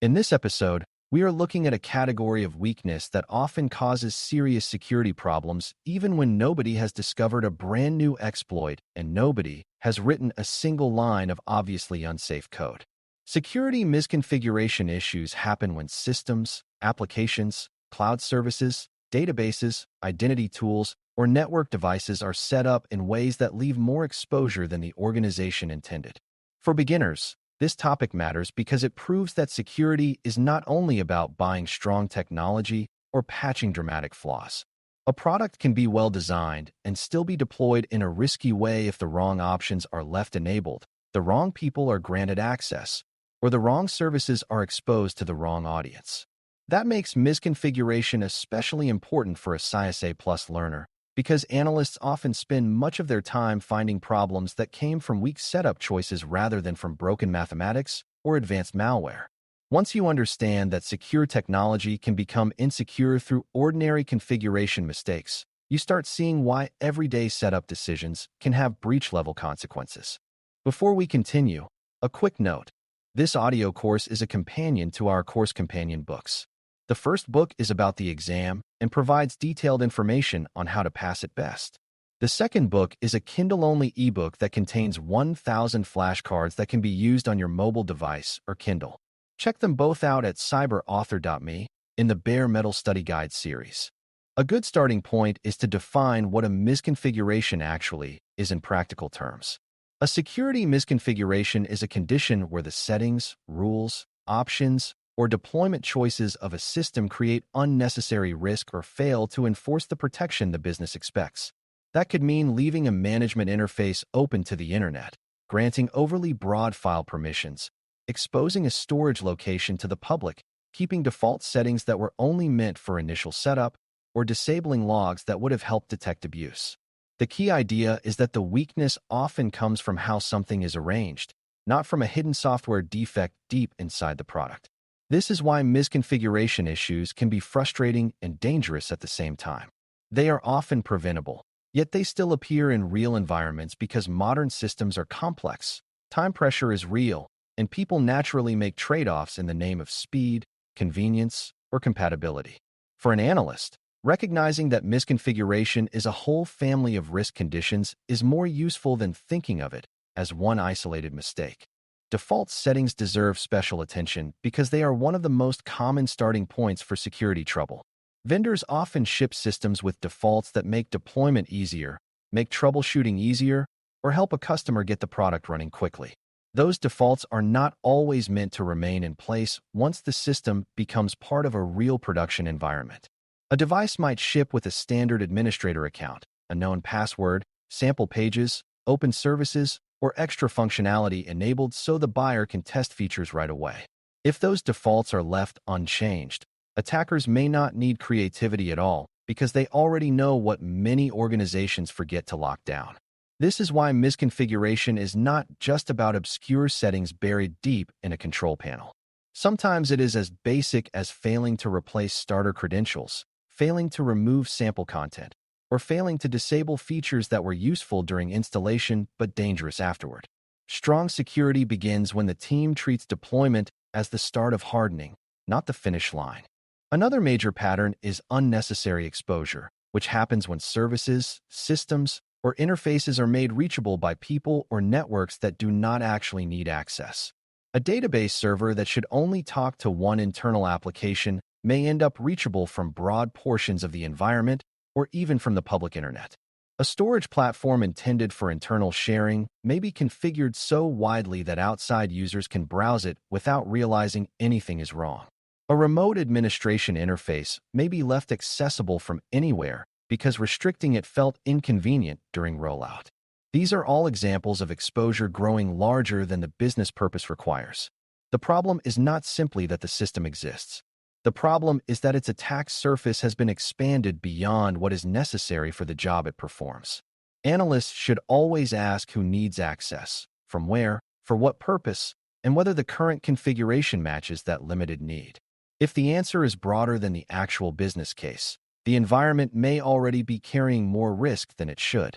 In this episode, we are looking at a category of weakness that often causes serious security problems even when nobody has discovered a brand new exploit and nobody has written a single line of obviously unsafe code. Security misconfiguration issues happen when systems, applications, cloud services, databases, identity tools, or network devices are set up in ways that leave more exposure than the organization intended. For beginners, this topic matters because it proves that security is not only about buying strong technology or patching dramatic flaws. A product can be well designed and still be deployed in a risky way if the wrong options are left enabled, the wrong people are granted access, or the wrong services are exposed to the wrong audience. That makes misconfiguration especially important for a CySA Plus learner, because analysts often spend much of their time finding problems that came from weak setup choices rather than from broken mathematics or advanced malware. Once you understand that secure technology can become insecure through ordinary configuration mistakes, you start seeing why everyday setup decisions can have breach-level consequences. Before we continue, a quick note. This audio course is a companion to our course companion books. The first book is about the exam and provides detailed information on how to pass it best. The second book is a Kindle-only ebook that contains 1,000 flashcards that can be used on your mobile device or Kindle. Check them both out at cyberauthor.me in the Bare Metal Study Guide series. A good starting point is to define what a misconfiguration actually is in practical terms. A security misconfiguration is a condition where the settings, rules, options, or deployment choices of a system create unnecessary risk or fail to enforce the protection the business expects. That could mean leaving a management interface open to the internet, granting overly broad file permissions, exposing a storage location to the public, keeping default settings that were only meant for initial setup, or disabling logs that would have helped detect abuse. The key idea is that the weakness often comes from how something is arranged, not from a hidden software defect deep inside the product. This is why misconfiguration issues can be frustrating and dangerous at the same time. They are often preventable, yet they still appear in real environments because modern systems are complex, time pressure is real, and people naturally make trade-offs in the name of speed, convenience, or compatibility. For an analyst, recognizing that misconfiguration is a whole family of risk conditions is more useful than thinking of it as one isolated mistake. Default settings deserve special attention because they are one of the most common starting points for security trouble. Vendors often ship systems with defaults that make deployment easier, make troubleshooting easier, or help a customer get the product running quickly. Those defaults are not always meant to remain in place once the system becomes part of a real production environment. A device might ship with a standard administrator account, a known password, sample pages, open services, or extra functionality enabled so the buyer can test features right away. If those defaults are left unchanged, attackers may not need creativity at all because they already know what many organizations forget to lock down. This is why misconfiguration is not just about obscure settings buried deep in a control panel. Sometimes it is as basic as failing to replace starter credentials, failing to remove sample content, or failing to disable features that were useful during installation but dangerous afterward. Strong security begins when the team treats deployment as the start of hardening, not the finish line. Another major pattern is unnecessary exposure, which happens when services, systems, or interfaces are made reachable by people or networks that do not actually need access. A database server that should only talk to one internal application may end up reachable from broad portions of the environment or even from the public internet. A storage platform intended for internal sharing may be configured so widely that outside users can browse it without realizing anything is wrong. A remote administration interface may be left accessible from anywhere because restricting it felt inconvenient during rollout. These are all examples of exposure growing larger than the business purpose requires. The problem is not simply that the system exists. The problem is that its attack surface has been expanded beyond what is necessary for the job it performs. Analysts should always ask who needs access, from where, for what purpose, and whether the current configuration matches that limited need. If the answer is broader than the actual business case, the environment may already be carrying more risk than it should.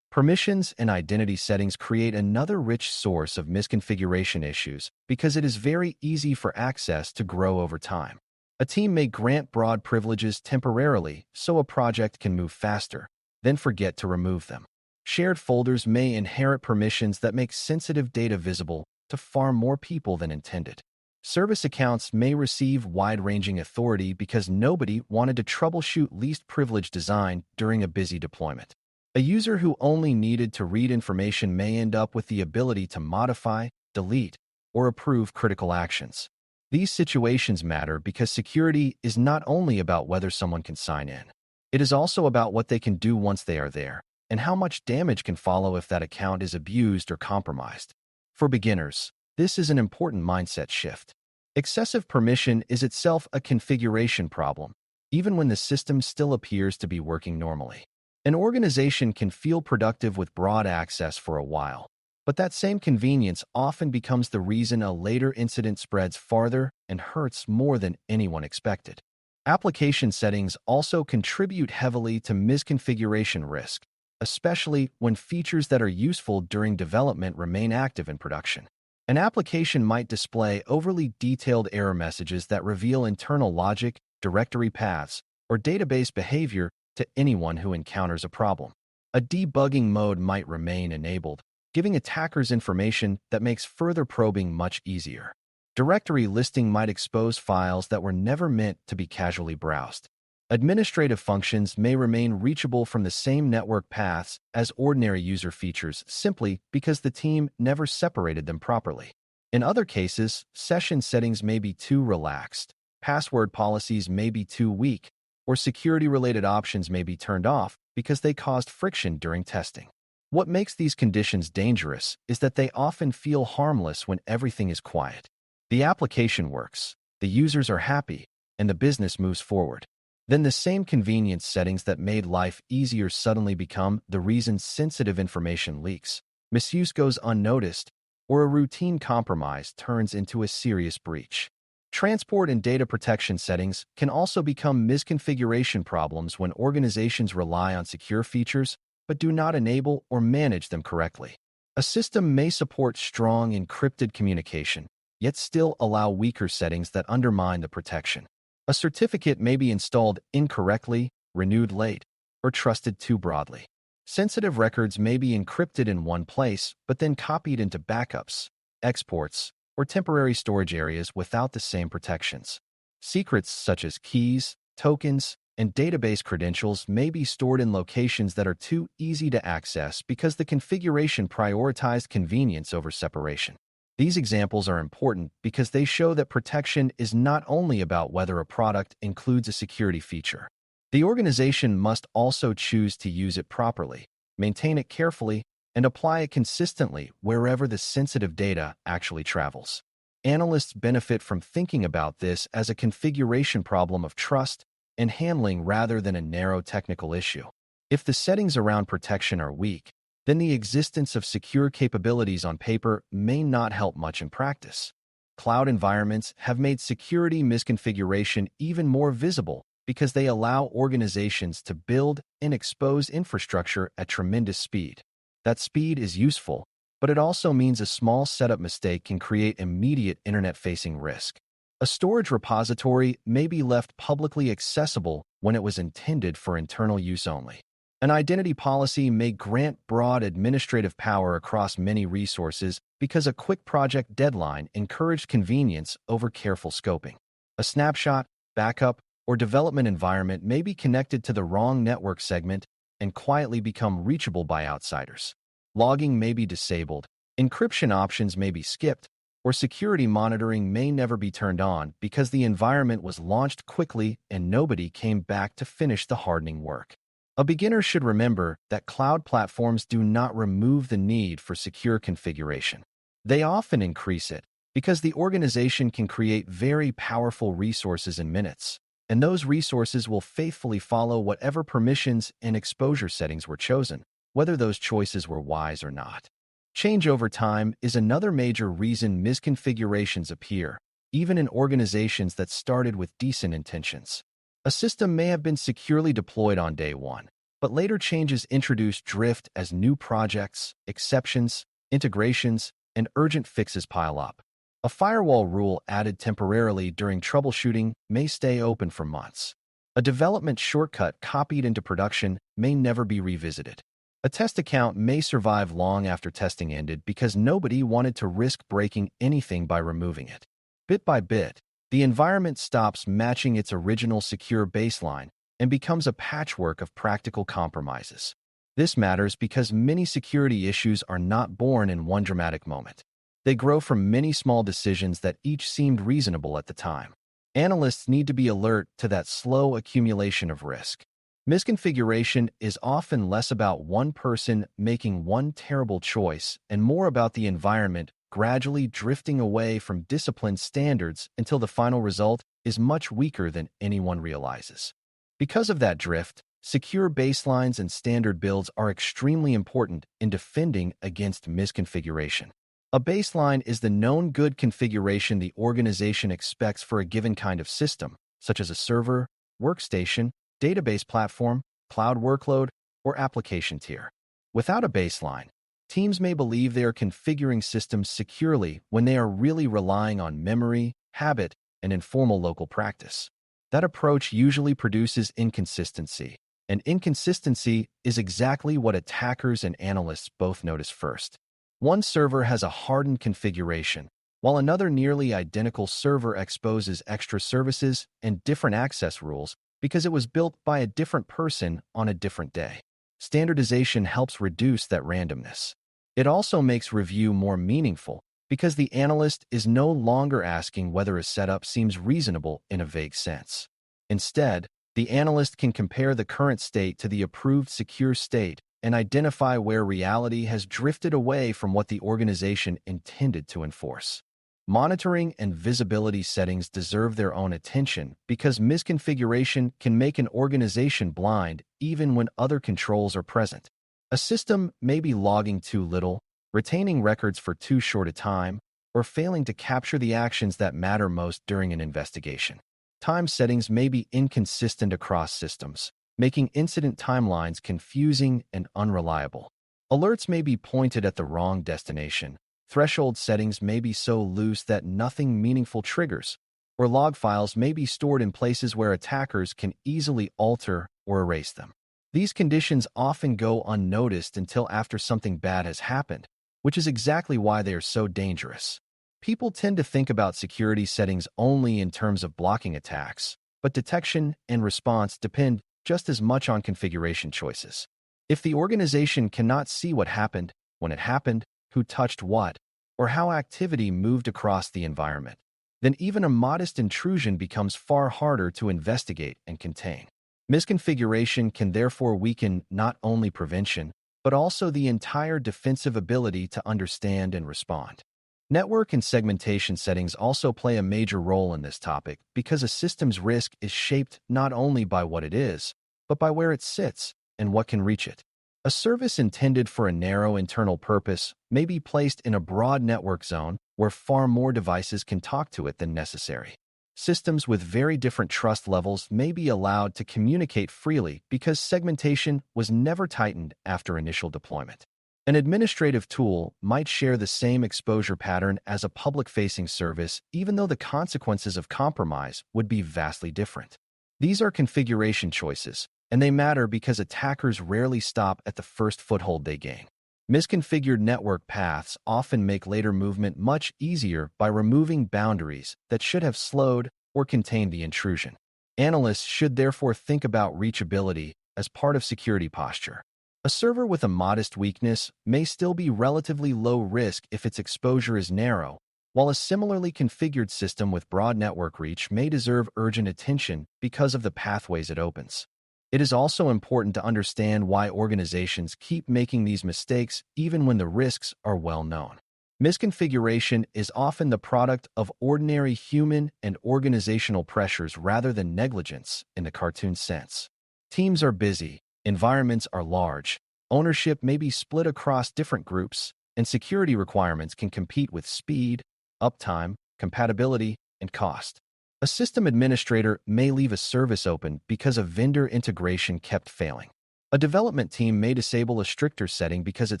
Permissions and identity settings create another rich source of misconfiguration issues because it is very easy for access to grow over time. A team may grant broad privileges temporarily so a project can move faster, then forget to remove them. Shared folders may inherit permissions that make sensitive data visible to far more people than intended. Service accounts may receive wide-ranging authority because nobody wanted to troubleshoot least privilege design during a busy deployment. A user who only needed to read information may end up with the ability to modify, delete, or approve critical actions. These situations matter because security is not only about whether someone can sign in. It is also about what they can do once they are there, and how much damage can follow if that account is abused or compromised. For beginners, this is an important mindset shift. Excessive permission is itself a configuration problem, even when the system still appears to be working normally. An organization can feel productive with broad access for a while, but that same convenience often becomes the reason a later incident spreads farther and hurts more than anyone expected. Application settings also contribute heavily to misconfiguration risk, especially when features that are useful during development remain active in production. An application might display overly detailed error messages that reveal internal logic, directory paths, or database behavior to anyone who encounters a problem. A debugging mode might remain enabled, giving attackers information that makes further probing much easier. Directory listing might expose files that were never meant to be casually browsed. Administrative functions may remain reachable from the same network paths as ordinary user features simply because the team never separated them properly. In other cases, session settings may be too relaxed, password policies may be too weak, or security-related options may be turned off because they caused friction during testing. What makes these conditions dangerous is that they often feel harmless when everything is quiet. The application works, the users are happy, and the business moves forward. Then the same convenience settings that made life easier suddenly become the reason sensitive information leaks, misuse goes unnoticed, or a routine compromise turns into a serious breach. Transport and data protection settings can also become misconfiguration problems when organizations rely on secure features but do not enable or manage them correctly. A system may support strong encrypted communication, yet still allow weaker settings that undermine the protection. A certificate may be installed incorrectly, renewed late, or trusted too broadly. Sensitive records may be encrypted in one place but then copied into backups, exports, or temporary storage areas without the same protections. Secrets such as keys, tokens, and database credentials may be stored in locations that are too easy to access because the configuration prioritized convenience over separation. These examples are important because they show that protection is not only about whether a product includes a security feature. The organization must also choose to use it properly, maintain it carefully, and apply it consistently wherever the sensitive data actually travels. Analysts benefit from thinking about this as a configuration problem of trust and handling rather than a narrow technical issue. If the settings around protection are weak, then the existence of secure capabilities on paper may not help much in practice. Cloud environments have made security misconfiguration even more visible because they allow organizations to build and expose infrastructure at tremendous speed. That speed is useful, but it also means a small setup mistake can create immediate internet-facing risk. A storage repository may be left publicly accessible when it was intended for internal use only. An identity policy may grant broad administrative power across many resources because a quick project deadline encouraged convenience over careful scoping. A snapshot, backup, or development environment may be connected to the wrong network segment and quietly become reachable by outsiders. Logging may be disabled, encryption options may be skipped, or security monitoring may never be turned on because the environment was launched quickly and nobody came back to finish the hardening work. A beginner should remember that cloud platforms do not remove the need for secure configuration. They often increase it because the organization can create very powerful resources in minutes, and those resources will faithfully follow whatever permissions and exposure settings were chosen, whether those choices were wise or not. Change over time is another major reason misconfigurations appear, even in organizations that started with decent intentions. A system may have been securely deployed on day one, but later changes introduced drift as new projects, exceptions, integrations, and urgent fixes pile up. A firewall rule added temporarily during troubleshooting may stay open for months. A development shortcut copied into production may never be revisited. A test account may survive long after testing ended because nobody wanted to risk breaking anything by removing it. Bit by bit, the environment stops matching its original secure baseline and becomes a patchwork of practical compromises. This matters because many security issues are not born in one dramatic moment. They grow from many small decisions that each seemed reasonable at the time. Analysts need to be alert to that slow accumulation of risk. Misconfiguration is often less about one person making one terrible choice and more about the environment gradually drifting away from disciplined standards until the final result is much weaker than anyone realizes. Because of that drift, secure baselines and standard builds are extremely important in defending against misconfiguration. A baseline is the known good configuration the organization expects for a given kind of system, such as a server, workstation, database platform, cloud workload, or application tier. Without a baseline, teams may believe they are configuring systems securely when they are really relying on memory, habit, and informal local practice. That approach usually produces inconsistency, and inconsistency is exactly what attackers and analysts both notice first. One server has a hardened configuration, while another nearly identical server exposes extra services and different access rules because it was built by a different person on a different day. Standardization helps reduce that randomness. It also makes review more meaningful because the analyst is no longer asking whether a setup seems reasonable in a vague sense. Instead, the analyst can compare the current state to the approved secure state and identify where reality has drifted away from what the organization intended to enforce. Monitoring and visibility settings deserve their own attention because misconfiguration can make an organization blind even when other controls are present. A system may be logging too little, retaining records for too short a time, or failing to capture the actions that matter most during an investigation. Time settings may be inconsistent across systems, making incident timelines confusing and unreliable. Alerts may be pointed at the wrong destination. Threshold settings may be so loose that nothing meaningful triggers, or log files may be stored in places where attackers can easily alter or erase them. These conditions often go unnoticed until after something bad has happened, which is exactly why they are so dangerous. People tend to think about security settings only in terms of blocking attacks, but detection and response depend just as much on configuration choices. If the organization cannot see what happened, when it happened, who touched what, or how activity moved across the environment, then even a modest intrusion becomes far harder to investigate and contain. Misconfiguration can therefore weaken not only prevention, but also the entire defensive ability to understand and respond. Network and segmentation settings also play a major role in this topic because a system's risk is shaped not only by what it is, but by where it sits and what can reach it. A service intended for a narrow internal purpose may be placed in a broad network zone where far more devices can talk to it than necessary. Systems with very different trust levels may be allowed to communicate freely because segmentation was never tightened after initial deployment. An administrative tool might share the same exposure pattern as a public-facing service, even though the consequences of compromise would be vastly different. These are configuration choices, and they matter because attackers rarely stop at the first foothold they gain. Misconfigured network paths often make later movement much easier by removing boundaries that should have slowed or contained the intrusion. Analysts should therefore think about reachability as part of security posture. A server with a modest weakness may still be relatively low risk if its exposure is narrow, while a similarly configured system with broad network reach may deserve urgent attention because of the pathways it opens. It is also important to understand why organizations keep making these mistakes even when the risks are well known. Misconfiguration is often the product of ordinary human and organizational pressures rather than negligence in the cartoon sense. Teams are busy, environments are large, ownership may be split across different groups, and security requirements can compete with speed, uptime, compatibility, and cost. A system administrator may leave a service open because a vendor integration kept failing. A development team may disable a stricter setting because it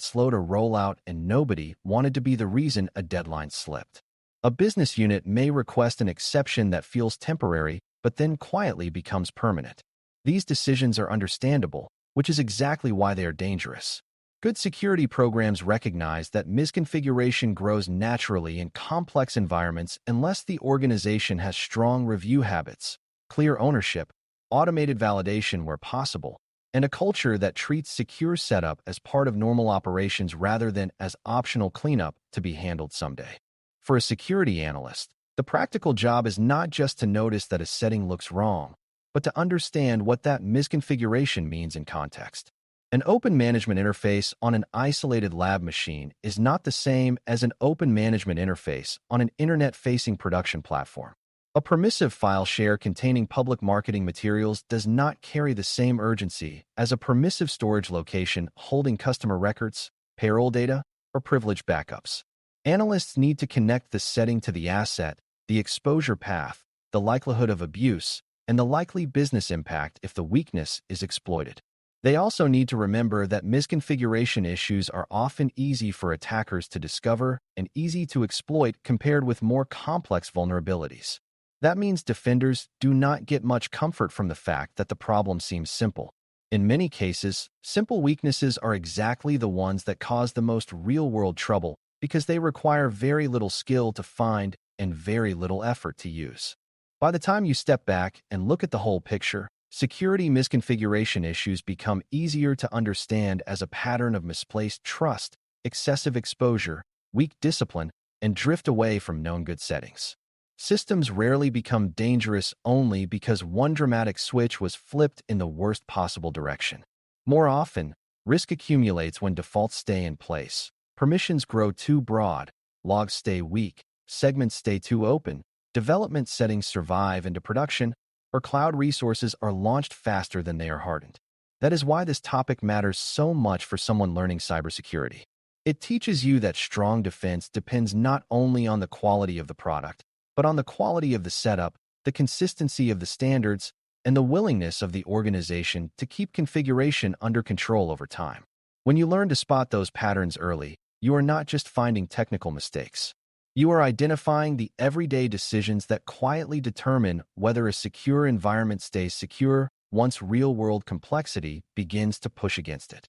slowed a rollout and nobody wanted to be the reason a deadline slipped. A business unit may request an exception that feels temporary but then quietly becomes permanent. These decisions are understandable, which is exactly why they are dangerous. Good security programs recognize that misconfiguration grows naturally in complex environments unless the organization has strong review habits, clear ownership, automated validation where possible, and a culture that treats secure setup as part of normal operations rather than as optional cleanup to be handled someday. For a security analyst, the practical job is not just to notice that a setting looks wrong, but to understand what that misconfiguration means in context. An open management interface on an isolated lab machine is not the same as an open management interface on an internet-facing production platform. A permissive file share containing public marketing materials does not carry the same urgency as a permissive storage location holding customer records, payroll data, or privileged backups. Analysts need to connect the setting to the asset, the exposure path, the likelihood of abuse, and the likely business impact if the weakness is exploited. They also need to remember that misconfiguration issues are often easy for attackers to discover and easy to exploit compared with more complex vulnerabilities. That means defenders do not get much comfort from the fact that the problem seems simple. In many cases, simple weaknesses are exactly the ones that cause the most real-world trouble because they require very little skill to find and very little effort to use. By the time you step back and look at the whole picture, security misconfiguration issues become easier to understand as a pattern of misplaced trust, excessive exposure, weak discipline, and drift away from known good settings. Systems rarely become dangerous only because one dramatic switch was flipped in the worst possible direction. More often, risk accumulates when defaults stay in place, permissions grow too broad, logs stay weak, segments stay too open, development settings survive into production, or cloud resources are launched faster than they are hardened. That is why this topic matters so much for someone learning cybersecurity. It teaches you that strong defense depends not only on the quality of the product, but on the quality of the setup, the consistency of the standards, and the willingness of the organization to keep configuration under control over time. When you learn to spot those patterns early, you are not just finding technical mistakes. You are identifying the everyday decisions that quietly determine whether a secure environment stays secure once real-world complexity begins to push against it.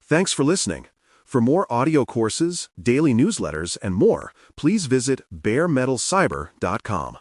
Thanks for listening. For more audio courses, daily newsletters, and more, please visit baremetalcyber.com.